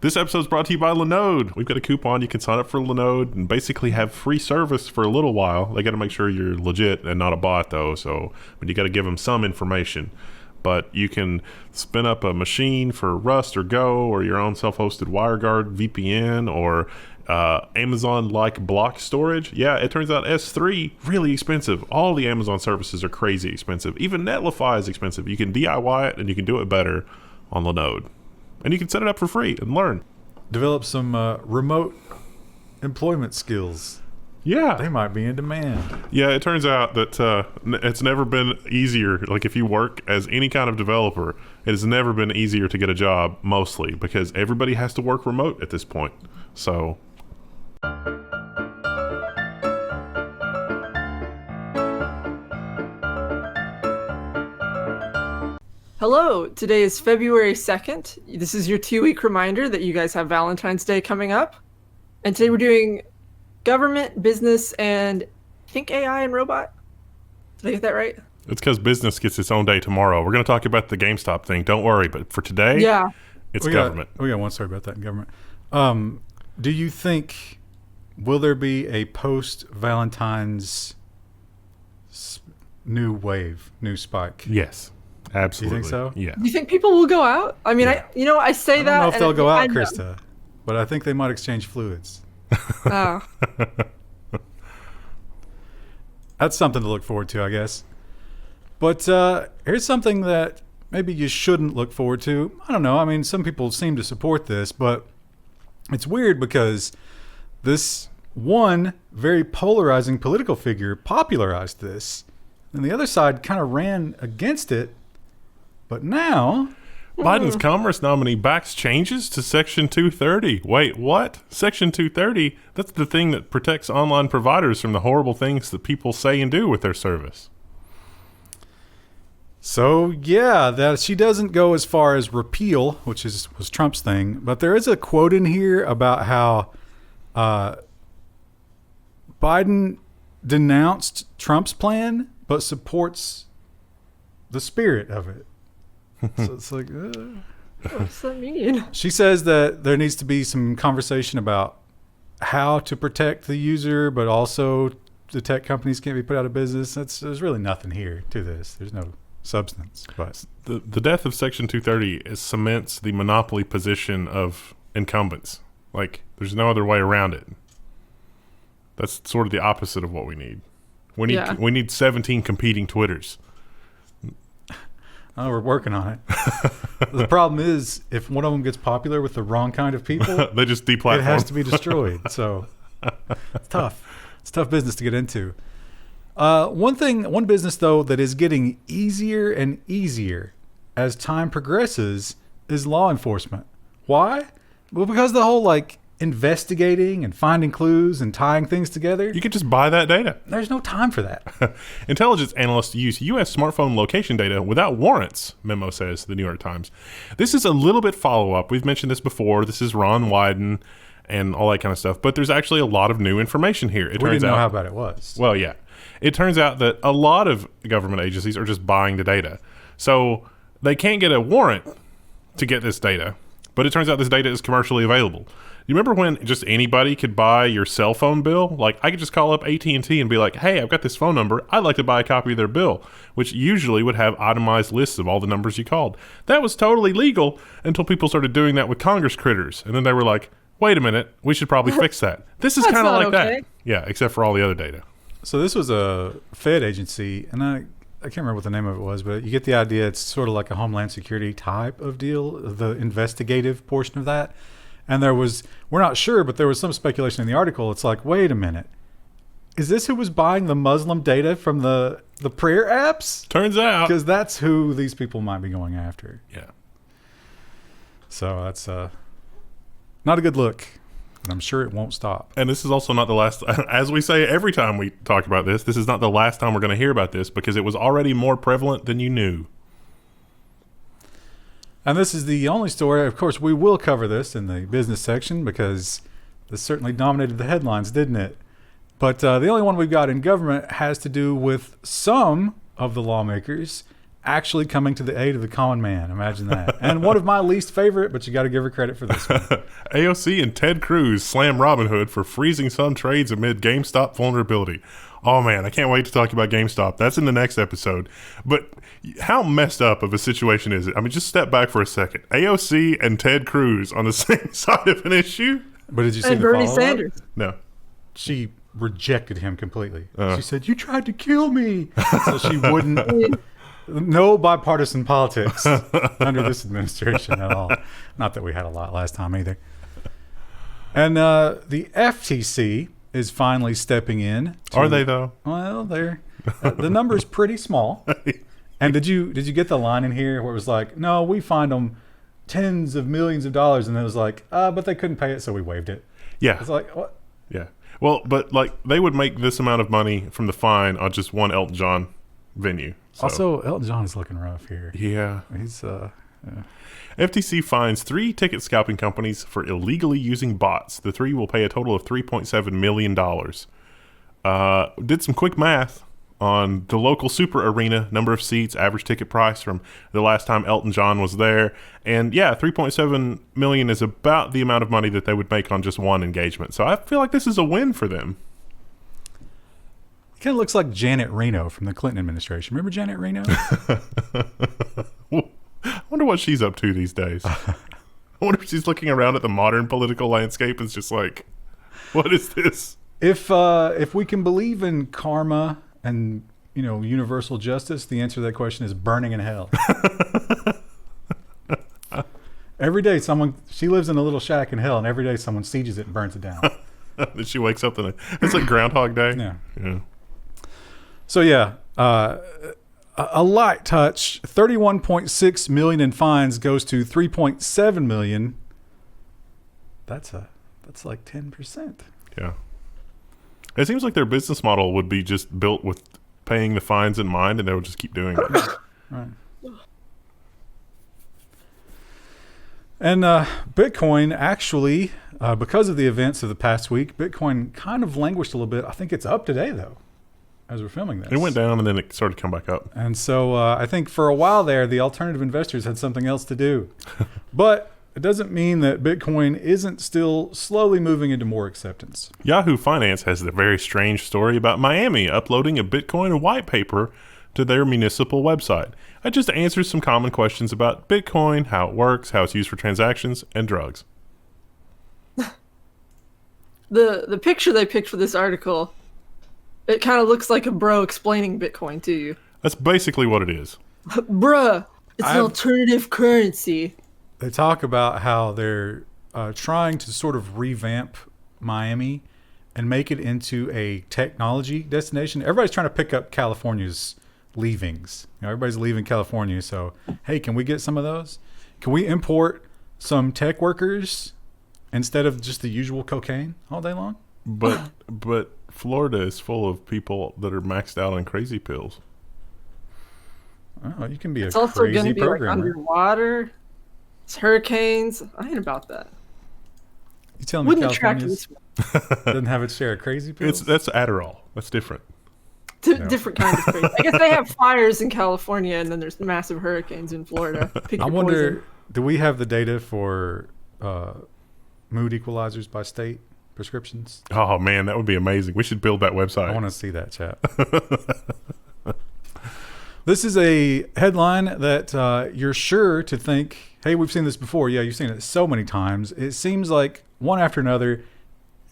This episode's brought to you by Linode. We've got a coupon. You can sign up for Linode and basically have free service for a little while. They got to make sure you're legit and not a bot, though. So you got to give them some information. But you can spin up a machine for Rust or Go or your own self-hosted WireGuard VPN or Amazon-like block storage. Yeah, it turns out S3, really expensive. All the Amazon services are crazy expensive. Even Netlify is expensive. You can DIY it and you can do it better on Linode. And you can set it up for free and learn. Develop some remote employment skills. Yeah. They might be in demand. Yeah, it turns out that it's never been easier. Like if you work as any kind of developer, it has never been easier to get a job, mostly, because everybody has to work remote at this point. So... Hello, today is February 2nd. This is your 2-week reminder that you guys have Valentine's Day coming up. And today we're doing government, business, and I think AI and robot. Did I get that right? It's because business gets its own day tomorrow. We're going to talk about the GameStop thing. Don't worry. But for today, it's government. We got one story about that in government. Do you think, will there be a post-Valentine's new wave, new spike? Yes. Absolutely. You think so? Yeah. Do you think people will go out? I mean, Yeah. I say that. I don't know if they'll go out, know. Krista, but I think they might exchange fluids. Oh. That's something to look forward to, I guess. But here's something that maybe you shouldn't look forward to. I don't know. I mean, some people seem to support this, but it's weird because this one very polarizing political figure popularized this, and the other side kind of ran against it. But now... Biden's Commerce nominee backs changes to Section 230. Wait, what? Section 230? That's the thing that protects online providers from the horrible things that people say and do with their service. So, yeah, that she doesn't go as far as repeal, which was Trump's thing. But there is a quote in here about how Biden denounced Trump's plan, but supports the spirit of it. So it's like, What's that mean? She says that there needs to be some conversation about how to protect the user, but also the tech companies can't be put out of business. There's really nothing here to this. There's no substance. But The death of Section 230 cements the monopoly position of incumbents. Like, there's no other way around it. That's sort of the opposite of what we need. We need 17 competing Twitters. Oh, we're working on it. The problem is, if one of them gets popular with the wrong kind of people, they just deplatform. It has to be destroyed. So it's tough. It's tough business to get into. One business, though, that is getting easier and easier as time progresses is law enforcement. Why? Well, because the whole, investigating and finding clues and tying things together. You could just buy that data. There's no time for that. Intelligence analysts use U.S. smartphone location data without warrants, Memo says, the New York Times. This is a little bit follow-up. We've mentioned this before. This is Ron Wyden and all that kind of stuff. But there's actually a lot of new information here. We didn't know how bad it was. Well, yeah. It turns out that a lot of government agencies are just buying the data. So they can't get a warrant to get this data. But it turns out this data is commercially available. You remember when just anybody could buy your cell phone bill? Like, I could just call up AT&T and be like, hey, I've got this phone number. I'd like to buy a copy of their bill, which usually would have itemized lists of all the numbers you called. That was totally legal until people started doing that with Congress critters. And then they were like, wait a minute, we should probably fix that. This is kind of like that. Yeah, except for all the other data. So this was a Fed agency, and I can't remember what the name of it was, but you get the idea. It's sort of like a Homeland Security type of deal, the investigative portion of that. And we're not sure, but there was some speculation in the article. It's like, wait a minute. Is this who was buying the Muslim data from the prayer apps? Turns out. Because that's who these people might be going after. Yeah. So that's not a good look. And I'm sure it won't stop. And this is also not the last, as we say every time we talk about this is not the last time we're going to hear about this because it was already more prevalent than you knew. And this is the only story. Of course, we will cover this in the business section because this certainly dominated the headlines, didn't it? But the only one we've got in government has to do with some of the lawmakers actually coming to the aid of the common man. Imagine that. And one of my least favorite, but you got to give her credit for this one. AOC and Ted Cruz slam Robinhood for freezing some trades amid GameStop vulnerability. Oh man, I can't wait to talk about GameStop. That's in the next episode. But how messed up of a situation is it? I mean, just step back for a second. AOC and Ted Cruz on the same side of an issue? But did you see And the Bernie follow-up? Sanders. No. She rejected him completely. She said, "You tried to kill me." So she wouldn't. No bipartisan politics under this administration at all. Not that we had a lot last time either. And the FTC is finally stepping in. Are they though? Well, they're the number's pretty small. And did you get the line in here where it was like, "No, we fined them tens of millions of dollars," and it was like, but they couldn't pay it, so we waived it. Yeah. It's like, what? Yeah. Well, but like they would make this amount of money from the fine on just one Elton John venue. So, Also, Elton John is looking rough here. yeah. He's FTC fines 3 ticket scalping companies for illegally using bots. The 3 will pay a total of $3.7 million. Did some quick math on the local super arena, number of seats, average ticket price from the last time Elton John was there. And yeah, $3.7 million is about the amount of money that they would make on just one engagement. So I feel like this is a win for them. kind of looks like Janet Reno from the Clinton administration. Remember Janet Reno? I wonder what she's up to these days. I wonder if she's looking around at the modern political landscape and is just like, what is this? If we can believe in karma and universal justice, the answer to that question is burning in hell. Every day she lives in a little shack in hell, and every day someone sieges it and burns it down. Then she wakes up and it's like Groundhog Day. Yeah. So yeah, a light touch. 31.6 million in fines goes to 3.7 million. That's like 10%. Yeah. It seems like their business model would be just built with paying the fines in mind, and they would just keep doing it. Right. And Bitcoin actually, because of the events of the past week, Bitcoin kind of languished a little bit. I think it's up today, though, as we're filming this. It went down, and then it started to come back up. And so I think for a while there, the alternative investors had something else to do. But it doesn't mean that Bitcoin isn't still slowly moving into more acceptance. Yahoo Finance has a very strange story about Miami uploading a Bitcoin white paper to their municipal website. It just answers some common questions about Bitcoin, how it works, how it's used for transactions, and drugs. The picture they picked for this article, it kind of looks like a bro explaining Bitcoin to you. That's basically what it is. Bruh, it's an alternative currency. They talk about how they're trying to sort of revamp Miami and make it into a technology destination. Everybody's trying to pick up California's leavings. Everybody's leaving California, so hey, can we get some of those? Can we import some tech workers instead of just the usual cocaine all day long? But Florida is full of people that are maxed out on crazy pills. Oh, you can be It's a also going to crazy be like programmer. underwater. It's hurricanes. I ain't about that. You telling me Wouldn't attract California this doesn't have its share of crazy pills? That's Adderall. That's different. different kind of crazy. I guess they have fires in California, and then there's massive hurricanes in Florida. Pick I your wonder, poison. do we have the data for mood equalizers by state prescriptions? Oh man, that would be amazing. We should build that website. I want to see that, chat. This is a headline that you're sure to think, hey, we've seen this before. Yeah, you've seen it so many times. It seems like one after another,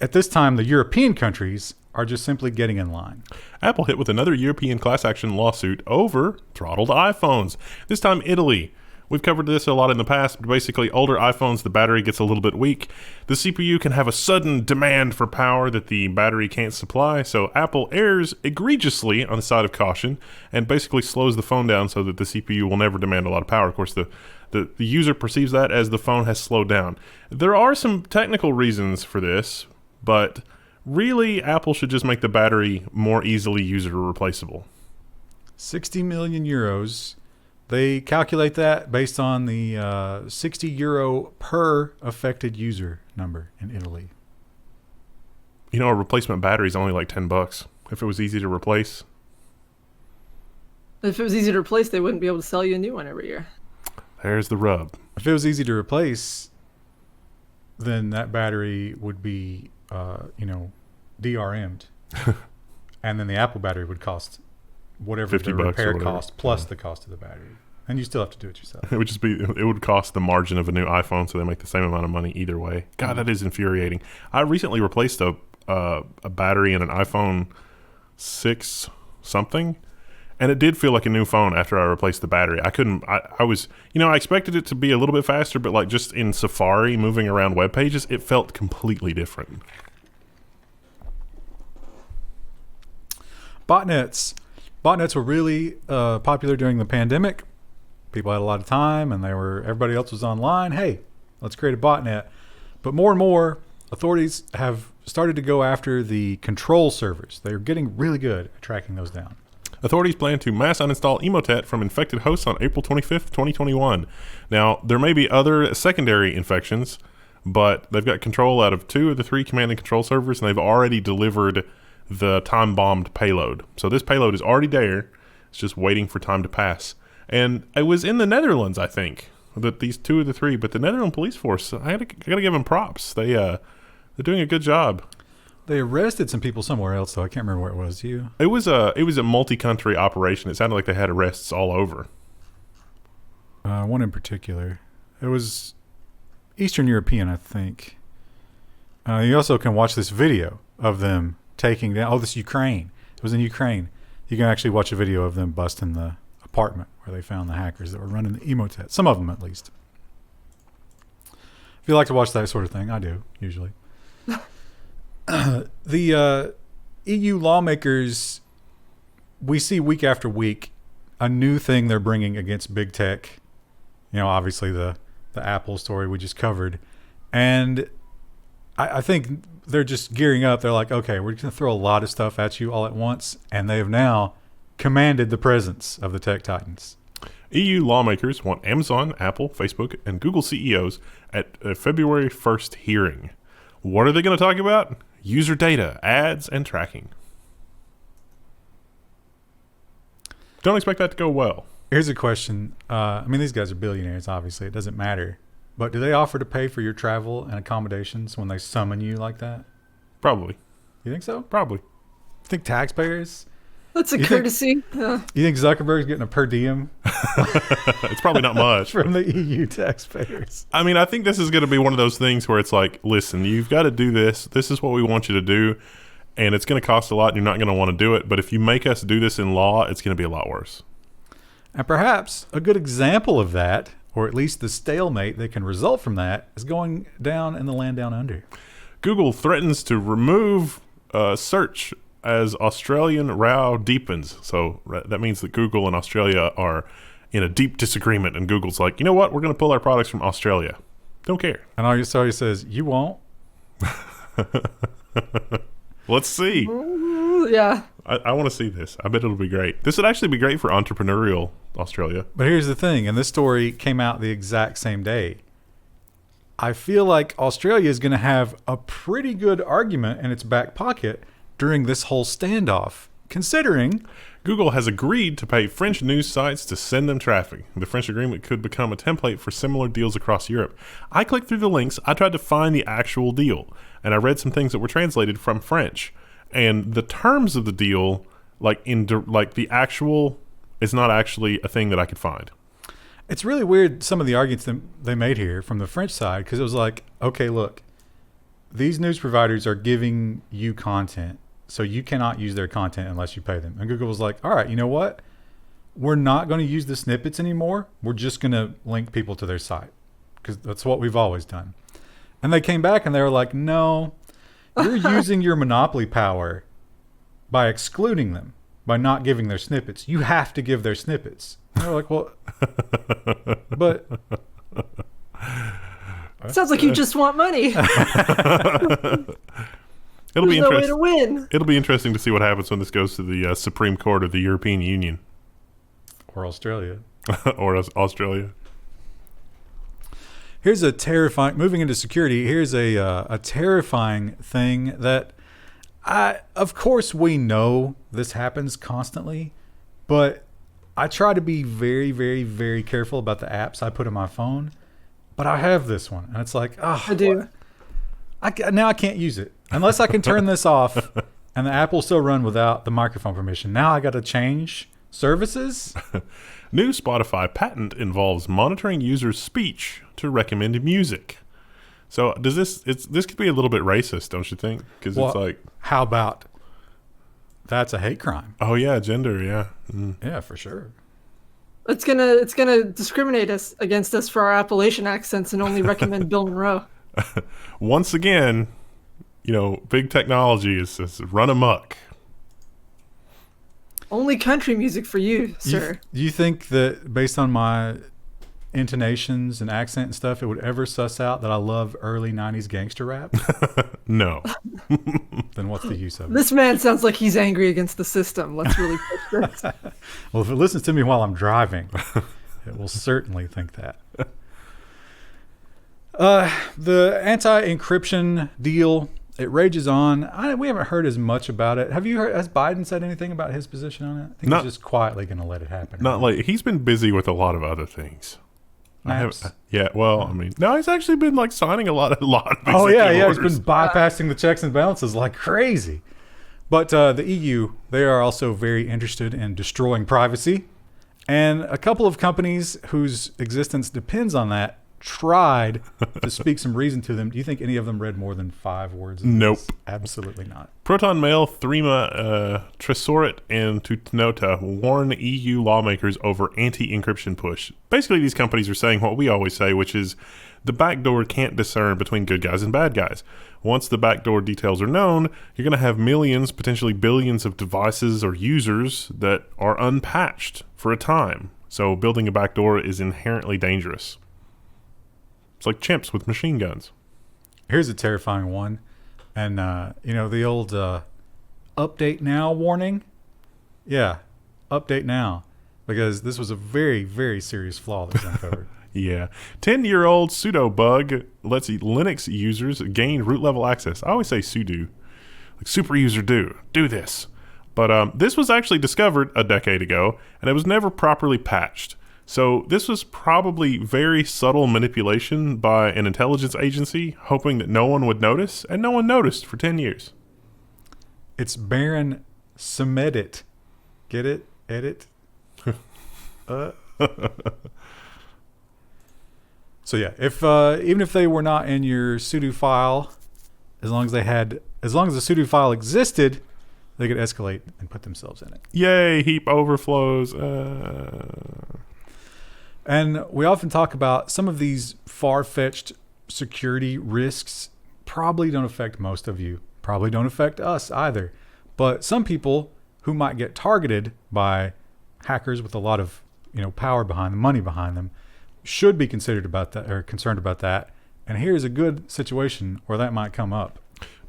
at this time, the European countries are just simply getting in line. Apple hit with another European class action lawsuit over throttled iPhones. This time, Italy. We've covered this a lot in the past, but basically, older iPhones, the battery gets a little bit weak. The CPU can have a sudden demand for power that the battery can't supply, so Apple errs egregiously on the side of caution and basically slows the phone down so that the CPU will never demand a lot of power. Of course, the user perceives that as the phone has slowed down. There are some technical reasons for this, but really, Apple should just make the battery more easily user replaceable. 60 million euros. They calculate that based on the 60 euro per affected user number in Italy. A replacement battery is only like $10 if it was easy to replace. If it was easy to replace, they wouldn't be able to sell you a new one every year. There's the rub. If it was easy to replace, then that battery would be, DRM'd. And then the Apple battery would cost whatever the $50 or repair whatever. cost plus the cost of the battery. And you still have to do it yourself. It would cost the margin of a new iPhone, so they make the same amount of money either way. God, that is infuriating. I recently replaced a battery in an iPhone 6 something, and it did feel like a new phone after I replaced the battery. I was, I expected it to be a little bit faster, but like just in Safari moving around web pages, it felt completely different. Botnets. Botnets were really popular during the pandemic. People had a lot of time and everybody else was online. Hey, let's create a botnet. But more and more authorities have started to go after the control servers. They're getting really good at tracking those down. Authorities plan to mass uninstall Emotet from infected hosts on April 25th, 2021. Now, there may be other secondary infections, but they've got control out of 2 of the 3 command and control servers, and they've already delivered the time-bombed payload. So this payload is already there. It's just waiting for time to pass. And it was in the Netherlands, I think, that these 2 of the 3. But the Netherlands police force, I gotta give them props. They're doing a good job. They arrested some people somewhere else, though. I can't remember where it was. You? It was a multi-country operation. It sounded like they had arrests all over. One in particular. It was Eastern European, I think. You also can watch this video of them taking down. Oh, this is Ukraine. It was in Ukraine. You can actually watch a video of them busting the apartment where they found the hackers that were running the Emotet. Some of them, at least. If you like to watch that sort of thing, I do, usually. The EU lawmakers, we see week after week a new thing they're bringing against big tech. Obviously the Apple story we just covered. And I think they're just gearing up. They're like, okay, we're going to throw a lot of stuff at you all at once. And they have now commanded the presence of the tech titans. EU lawmakers want Amazon, Apple, Facebook, and Google CEOs at a February 1st hearing. What are they going to talk about? User data, ads, and tracking. Don't expect that to go well. Here's a question. These guys are billionaires, obviously. It doesn't matter. But do they offer to pay for your travel and accommodations when they summon you like that? Probably. You think so? Probably. You think taxpayers? That's a courtesy. You think Zuckerberg's getting a per diem It's probably not much. from the EU taxpayers? I think this is going to be one of those things where it's like, listen, you've got to do this. This is what we want you to do. And it's going to cost a lot and you're not going to want to do it. But if you make us do this in law, it's going to be a lot worse. And perhaps a good example of that, or at least the stalemate that can result from that, is going down in the land down under. Google threatens to remove search as Australian row deepens. So that means that Google and Australia are in a deep disagreement. And Google's like, you know what? We're going to pull our products from Australia. Don't care. And Australia says, you won't. Let's see. Yeah. I want to see this. I bet it'll be great. This would actually be great for entrepreneurial Australia. But here's the thing, and this story came out the exact same day. I feel like Australia is going to have a pretty good argument in its back pocket during this whole standoff, considering Google has agreed to pay French news sites to send them traffic. The French agreement could become a template for similar deals across Europe. I clicked through the links. I tried to find the actual deal, and I read some things that were translated from French. And the terms of the deal, the actual, is not actually a thing that I could find. it's really weird, some of the arguments that they made here from the French side, because it was like, okay, look, these news providers are giving you content, so you cannot use their content unless you pay them. And Google was like, all right, you know what? We're not going to use the snippets anymore. We're just going to link people to their site because that's what we've always done. And they came back and they were like, no, you're using your monopoly power by excluding them, by not giving their snippets. You have to give their snippets. And they're like, well, but... Sounds like you just want money. It'll be There's no way interesting. to win. It'll be interesting to see what happens when this goes to the Supreme Court of the European Union Or Australia. or Australia. Here's a terrifying, moving into security, here's a terrifying thing that of course we know this happens constantly, but I try to be very, very, very careful about the apps I put on my phone, but I have this one, and it's like, oh, I do. now I can't use it unless I can turn this off, and the app will still run without the microphone permission. Now I got to change services. New Spotify patent involves monitoring users' speech to recommend music. So does this could be a little bit racist, don't you think? Because it's like, how about that's a hate crime? oh yeah, gender, yeah. Yeah, for sure. It's gonna discriminate us against us for our Appalachian accents and only recommend Bill Monroe. Once again, big technology is run amok. Only country music for you, sir. Do you think that based on my intonations and accent and stuff, it would ever suss out that I love early 90s gangster rap? No. Then what's the use of it? This man sounds like he's angry against the system. Let's really push this. Well, if it listens to me while I'm driving, it will certainly think that. The anti-encryption deal, it rages on. We haven't heard as much about it. Have you heard? Has Biden said anything about his position on it? I think he's just quietly going to let it happen. Not like he's been busy with a lot of other things. Maps. No, he's actually been like signing a lot of Oh yeah, orders. he's been bypassing the checks and balances like crazy. But the EU, they are also very interested in destroying privacy, and a couple of companies whose existence depends on that tried to speak some reason to them. Do you think any of them read more than 5 words? Nope. Absolutely not. ProtonMail, Threema, Tresorit and Tutanota warn EU lawmakers over anti-encryption push. Basically, these companies are saying what we always say, which is the backdoor can't discern between good guys and bad guys. Once the backdoor details are known, you're going to have millions, potentially billions of devices or users that are unpatched for a time. So building a backdoor is inherently dangerous. It's like chimps with machine guns. Here's a terrifying one. And, the old update now warning? Yeah, update now. Because this was a very, very serious flaw that was uncovered. Yeah. 10-year-old Sudo bug lets Linux users gain root level access. I always say Sudo. Like super user do this. But this was actually discovered a decade ago, and it was never properly patched. So this was probably very subtle manipulation by an intelligence agency, hoping that no one would notice, and no one noticed for 10 years. It's Baron Samedit. Get it? Edit? So yeah, if even if they were not in your sudo file, as long as the sudo file existed, they could escalate and put themselves in it. Yay, heap overflows. And we often talk about some of these far-fetched security risks probably don't affect most of you, probably don't affect us either. But some people who might get targeted by hackers with a lot of power behind them, money behind them, should be considered about that or concerned about that. And here's a good situation where that might come up.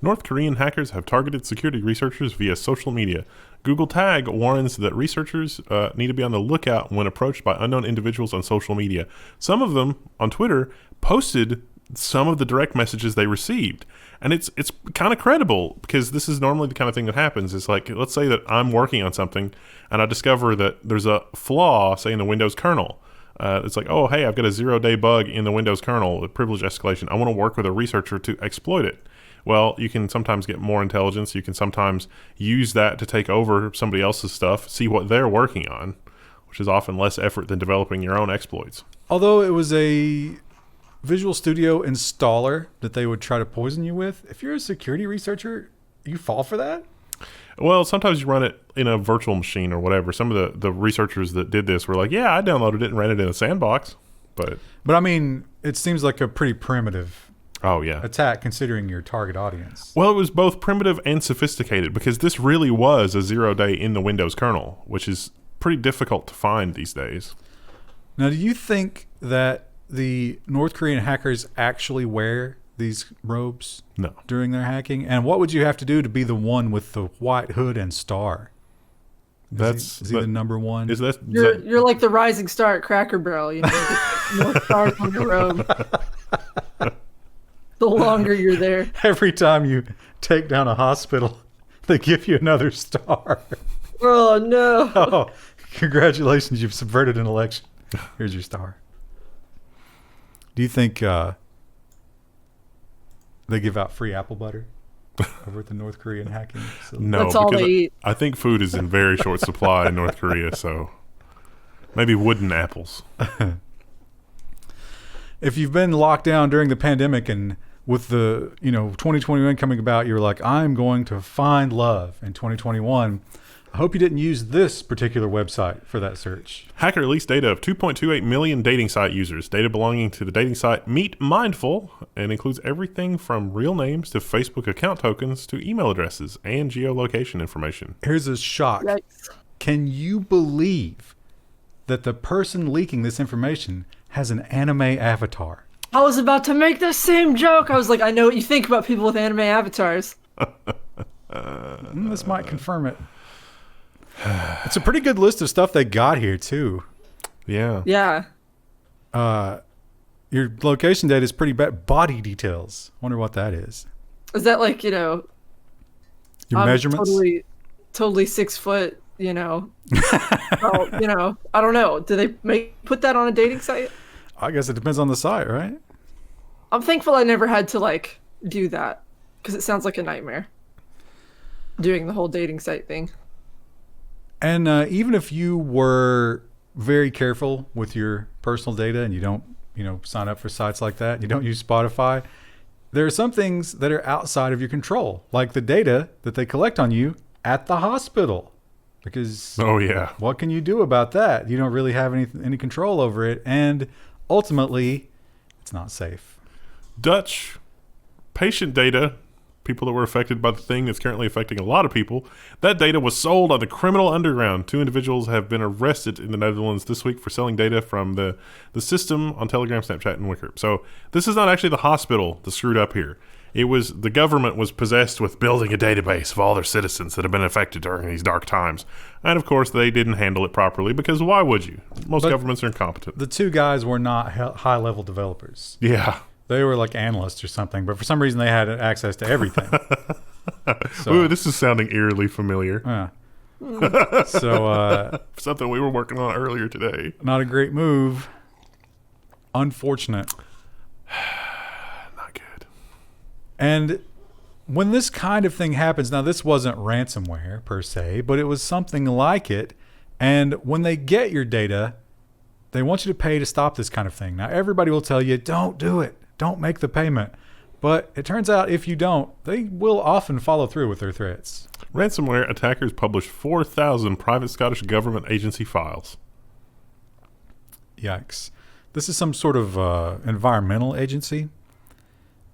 North Korean hackers have targeted security researchers via social media. Google Tag warns that researchers need to be on the lookout when approached by unknown individuals on social media. Some of them, on Twitter, posted some of the direct messages they received. And it's kind of credible, because this is normally the kind of thing that happens. It's like, let's say that I'm working on something, and I discover that there's a flaw, say, in the Windows kernel. It's like, oh, hey, I've got a 0-day bug in the Windows kernel, the privilege escalation. I want to work with a researcher to exploit it. Well, you can sometimes get more intelligence. You can sometimes use that to take over somebody else's stuff, see what they're working on, which is often less effort than developing your own exploits. Although it was a Visual Studio installer that they would try to poison you with, if you're a security researcher, you fall for that? Well, sometimes you run it in a virtual machine or whatever. Some of the researchers that did this were like, yeah, I downloaded it and ran it in a sandbox. But I mean, it seems like a pretty primitive attack considering your target audience. Well, it was both primitive and sophisticated, because this really was a 0-day in the Windows kernel, which is pretty difficult to find these days. Now, do you think that the North Korean hackers actually wear these robes during their hacking? And what would you have to do to be the one with the white hood and star? Is he the number one? You're like the rising star at Cracker Barrel. More stars on your robe. The longer you're there. Every time you take down a hospital, they give you another star. Oh, no. Oh, Congratulations, you've subverted an election. Here's your star. Do you think they give out free apple butter over at the North Korean hacking facility? No, That's all because they eat. I think food is in very short supply in North Korea, so maybe wooden apples. If you've been locked down during the pandemic and with the 2021 coming about, you're like, I'm going to find love in 2021. I hope you didn't use this particular website for that search. Hacker released data of 2.28 million dating site users. Data belonging to the dating site Meet Mindful and includes everything from real names to Facebook account tokens to email addresses and geolocation information. Here's a shock. Yikes. Can you believe that the person leaking this information has an anime avatar? I was about to make the same joke. I was like, I know what you think about people with anime avatars. This might confirm it. It's a pretty good list of stuff they got here, too. Yeah. Yeah. Your location data is pretty bad. Body details. Wonder what that is. Is that like, Your I'm measurements? Totally 6 foot, well, I don't know. Do they put that on a dating site? I guess it depends on the site, right? I'm thankful I never had to do that because it sounds like a nightmare doing the whole dating site thing. And even if you were very careful with your personal data and you don't, sign up for sites like that, you don't use Spotify, there are some things that are outside of your control, like the data that they collect on you at the hospital. Because what can you do about that? You don't really have any control over it. And ultimately, it's not safe. Dutch patient data, people that were affected by the thing that's currently affecting a lot of people, that data was sold on the criminal underground. 2 individuals have been arrested in the Netherlands this week for selling data from the system on Telegram, Snapchat, and Wicker. So this is not actually the hospital that screwed up here. It was the government was possessed with building a database of all their citizens that have been affected during these dark times. And of course, they didn't handle it properly because why would you? Most governments are incompetent. The 2 guys were not high-level developers. Yeah. They were like analysts or something, but for some reason they had access to everything. Ooh, this is sounding eerily familiar. So something we were working on earlier today. Not a great move. Unfortunate. Not good. And when this kind of thing happens, now this wasn't ransomware per se, but it was something like it. And when they get your data, they want you to pay to stop this kind of thing. Now everybody will tell you, don't do it. Don't make the payment. But it turns out if you don't, they will often follow through with their threats. Ransomware attackers published 4,000 private Scottish government agency files. Yikes. This is some sort of environmental agency.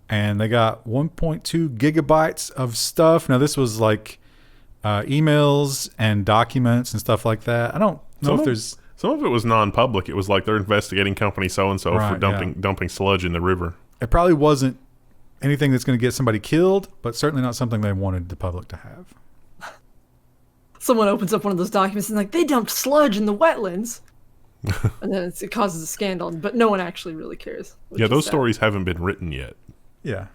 And they got 1.2 gigabytes of stuff. Now, this was like emails and documents and stuff like that. I don't know if there's... Some of it was non-public. It was like they're investigating company so-and-so for dumping sludge in the river. It probably wasn't anything that's going to get somebody killed, but certainly not something they wanted the public to have. Someone opens up one of those documents and they dumped sludge in the wetlands. And then it causes a scandal, but no one actually really cares. Yeah, those stories haven't been written yet. Yeah.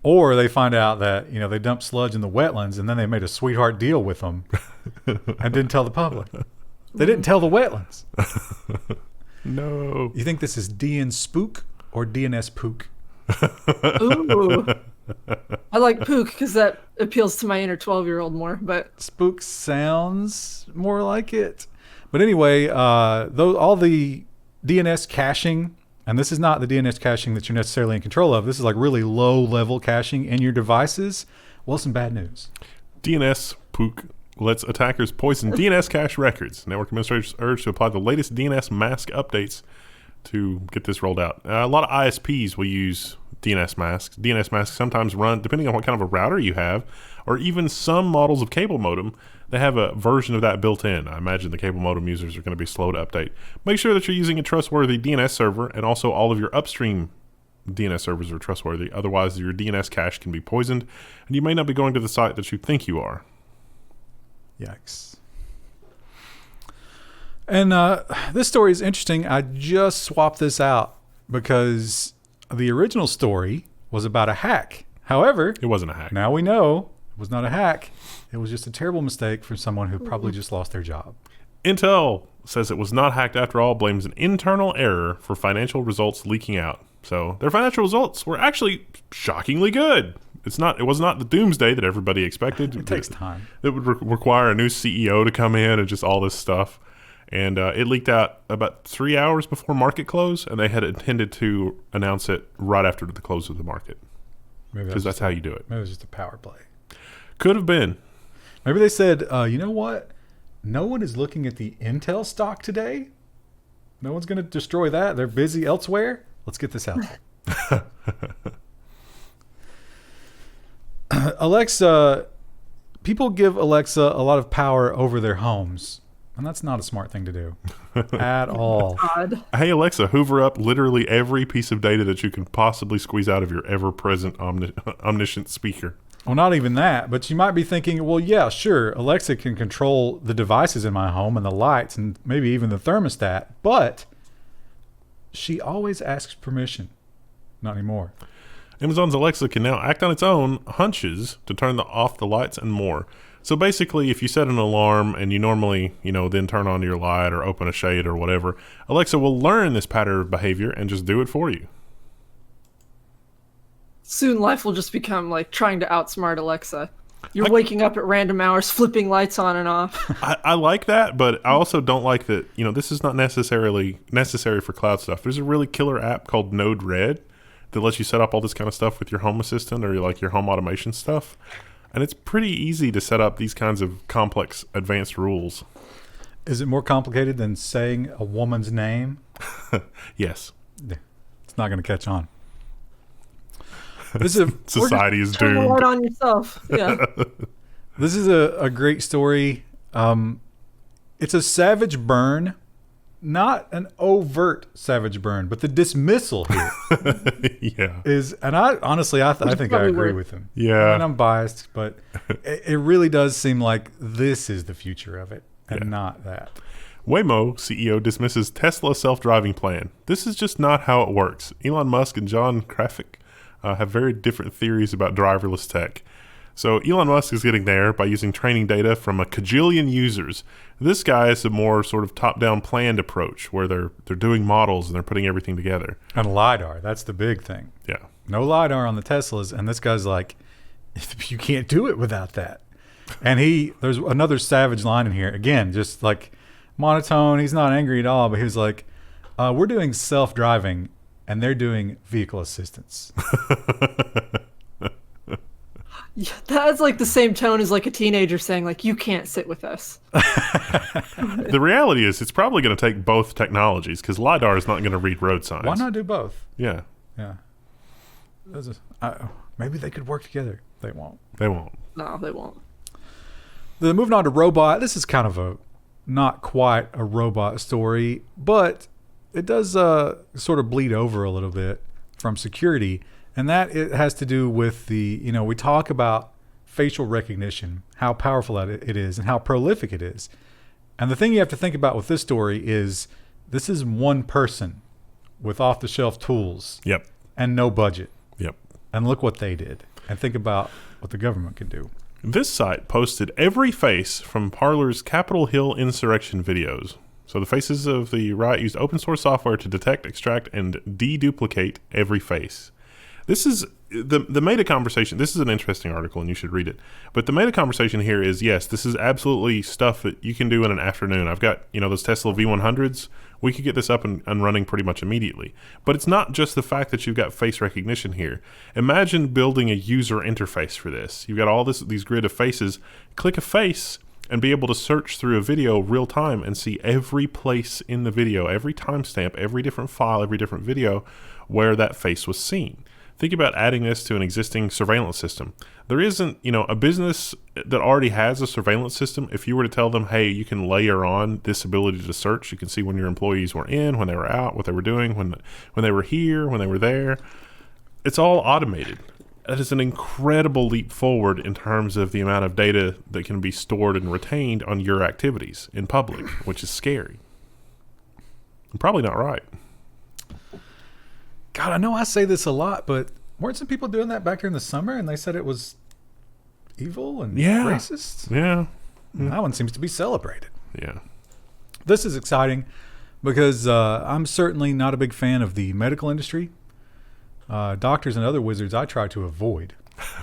Or they find out that, they dumped sludge in the wetlands and then they made a sweetheart deal with them and didn't tell the public. They didn't tell the wetlands. No. You think this is DNSpooq or DNSpooq? Ooh. I like pook because that appeals to my inner 12-year-old more, but... Spook sounds more like it. But anyway, all the DNS caching, and this is not the DNS caching that you're necessarily in control of. This is like really low-level caching in your devices. Well, some bad news. DNSpooq lets attackers poison DNS cache records. Network administrators urge to apply the latest DNS mask updates to get this rolled out. A lot of ISPs will use DNS masks. DNS masks sometimes run, depending on what kind of a router you have, or even some models of cable modem, they have a version of that built in. I imagine the cable modem users are going to be slow to update. Make sure that you're using a trustworthy DNS server, and also all of your upstream DNS servers are trustworthy. Otherwise, your DNS cache can be poisoned, and you may not be going to the site that you think you are. Yikes. And this story is interesting. I just swapped this out because the original story was about a hack. However, it wasn't a hack. Now we know it was not a hack. It was just a terrible mistake for someone who probably just lost their job. Intel says it was not hacked after all, blames an internal error for financial results leaking out. So their financial results were actually shockingly good. It was not the doomsday that everybody expected. It takes time. It would require a new CEO to come in and just all this stuff. And it leaked out about 3 hours before market close, and they had intended to announce it right after the close of the market. Because that's how you do it. Maybe it was just a power play. Could have been. Maybe they said, you know what? No one is looking at the Intel stock today. No one's going to destroy that. They're busy elsewhere. Let's get this out there. Alexa, people give Alexa a lot of power over their homes, and that's not a smart thing to do at all. God. Hey, Alexa, hoover up literally every piece of data that you can possibly squeeze out of your ever-present omniscient speaker. Well, not even that, but you might be thinking, well, yeah, sure, Alexa can control the devices in my home and the lights and maybe even the thermostat, but she always asks permission. Not anymore. Amazon's Alexa can now act on its own hunches to turn off the lights and more. So basically, if you set an alarm and you normally, then turn on your light or open a shade or whatever, Alexa will learn this pattern of behavior and just do it for you. Soon life will just become like trying to outsmart Alexa. You're waking up at random hours, flipping lights on and off. I like that, but I also don't like that, this is not necessarily necessary for cloud stuff. There's a really killer app called Node-RED that lets you set up all this kind of stuff with your home assistant or your home automation stuff. And it's pretty easy to set up these kinds of complex advanced rules. Is it more complicated than saying a woman's name? Yes. It's not going to catch on. This is Society is doomed. Turn the light on yourself. Yeah. This is a great story. It's a savage burn. Not an overt savage burn, but the dismissal here yeah. is, and I honestly, I think I agree with him. Yeah. And I'm biased, but it really does seem like this is the future of it and not that. Waymo CEO dismisses Tesla self-driving plan. This is just not how it works. Elon Musk and John Krafik have very different theories about driverless tech. So Elon Musk is getting there by using training data from a cajillion users. This guy is a more sort of top-down planned approach where they're doing models and they're putting everything together. And LiDAR, that's the big thing. Yeah. No LiDAR on the Teslas, and this guy's like, you can't do it without that. And there's another savage line in here. Again, just like monotone, he's not angry at all, but he was like, we're doing self-driving and they're doing vehicle assistance. Yeah, that's like the same tone as like a teenager saying like, you can't sit with us. The reality is it's probably going to take both technologies because LiDAR is not going to read road signs. Why not do both? Yeah. Yeah. Maybe they could work together. They won't. They won't. No, they won't. Moving on to robot. This is kind of not quite a robot story, but it does sort of bleed over a little bit from security. And that it has to do with we talk about facial recognition, how powerful it is and how prolific it is. And the thing you have to think about with this story is this is one person with off-the-shelf tools. Yep. And no budget. Yep. And look what they did. And think about what the government can do. This site posted every face from Parler's Capitol Hill insurrection videos. So the faces of the riot used open source software to detect, extract, and deduplicate every face. This is the meta conversation. This is an interesting article and you should read it. But the meta conversation here is, yes, this is absolutely stuff that you can do in an afternoon. I've got, those Tesla V100s. We could get this up and running pretty much immediately. But it's not just the fact that you've got face recognition here. Imagine building a user interface for this. You've got all these grid of faces. Click a face and be able to search through a video real time and see every place in the video, every timestamp, every different file, every different video where that face was seen. Think about adding this to an existing surveillance system. There isn't, a business that already has a surveillance system. If you were to tell them, hey, you can layer on this ability to search, you can see when your employees were in, when they were out, what they were doing, when they were here, when they were there. It's all automated. That is an incredible leap forward in terms of the amount of data that can be stored and retained on your activities in public, which is scary. And probably not right. God, I know I say this a lot, but weren't some people doing that back during the summer and they said it was evil and racist? Yeah. That one seems to be celebrated. Yeah. This is exciting because I'm certainly not a big fan of the medical industry. Doctors and other wizards I try to avoid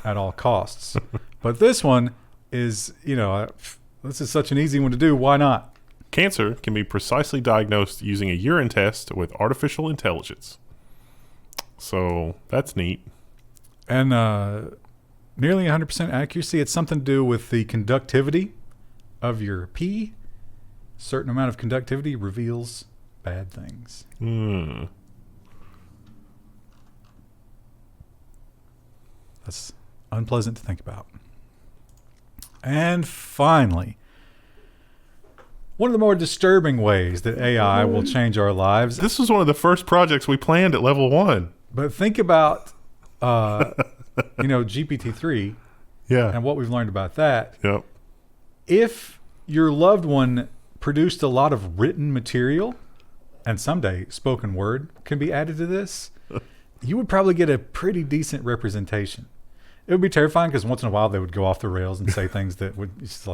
at all costs. But this one is, this is such an easy one to do. Why not? Cancer can be precisely diagnosed using a urine test with artificial intelligence. So that's neat. And nearly 100% accuracy. It's something to do with the conductivity of your pee. Certain amount of conductivity reveals bad things. That's unpleasant to think about. And finally, one of the more disturbing ways that AI will change our lives. This was one of the first projects we planned at Level 1. But think about, GPT-3 and what we've learned about that. Yep. If your loved one produced a lot of written material, and someday spoken word can be added to this, you would probably get a pretty decent representation. It would be terrifying because once in a while they would go off the rails and say things that would just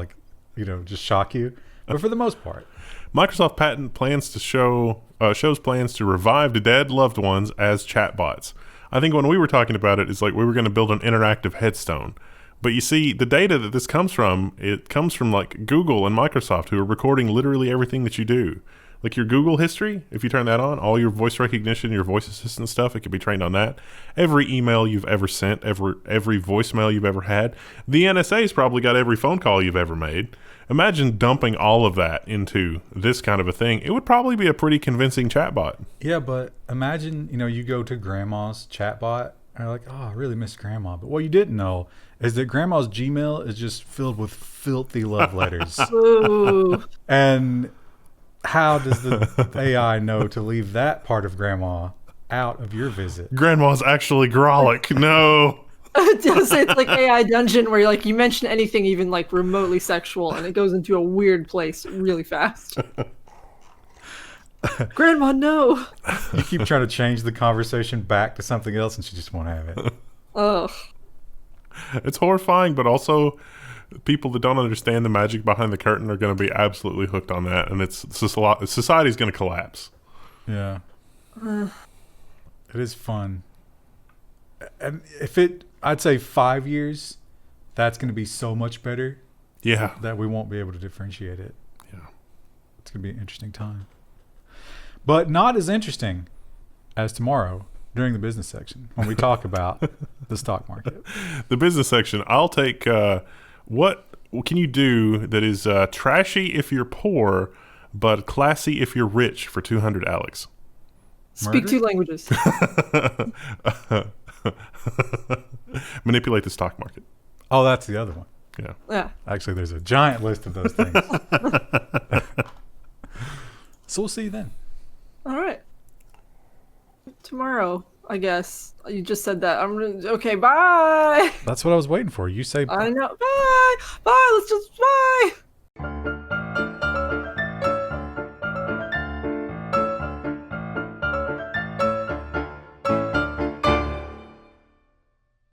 just shock you. But for the most part, Microsoft patent plans to shows plans to revive the dead loved ones as chatbots. I think when we were talking about it, it's like we were going to build an interactive headstone. But you see, the data that this comes from, it comes from like Google and Microsoft, who are recording literally everything that you do. Like your Google history, if you turn that on, all your voice recognition, your voice assistant stuff, it can be trained on that. Every email you've ever sent, every voicemail you've ever had. The NSA's probably got every phone call you've ever made. Imagine dumping all of that into this kind of a thing. It would probably be a pretty convincing chatbot. Yeah, but imagine, you go to grandma's chatbot and you're like, oh, I really miss grandma. But what you didn't know is that grandma's Gmail is just filled with filthy love letters. Ooh. And how does the AI know to leave that part of grandma out of your visit? Grandma's actually Grolic. No. It's like AI dungeon where you mention anything even like remotely sexual and it goes into a weird place really fast. Grandma, no. You keep trying to change the conversation back to something else and she just won't have it. Ugh. It's horrifying, but also people that don't understand the magic behind the curtain are going to be absolutely hooked on that, and society's going to collapse. Yeah. It is fun. And I'd say 5 years, that's going to be so much better. Yeah. That we won't be able to differentiate it. Yeah. It's going to be an interesting time. But not as interesting as tomorrow during the business section when we talk about the stock market. The business section, I'll take what can you do that is trashy if you're poor, but classy if you're rich for 200 Alex? Speak 2 languages. Manipulate the stock market. Oh, that's the other one. Yeah. Actually, there's a giant list of those things. So we'll see you then. All right. Tomorrow, I guess. You just said that. Okay, bye. That's what I was waiting for. You say I know. Bye. Bye. Let's just bye.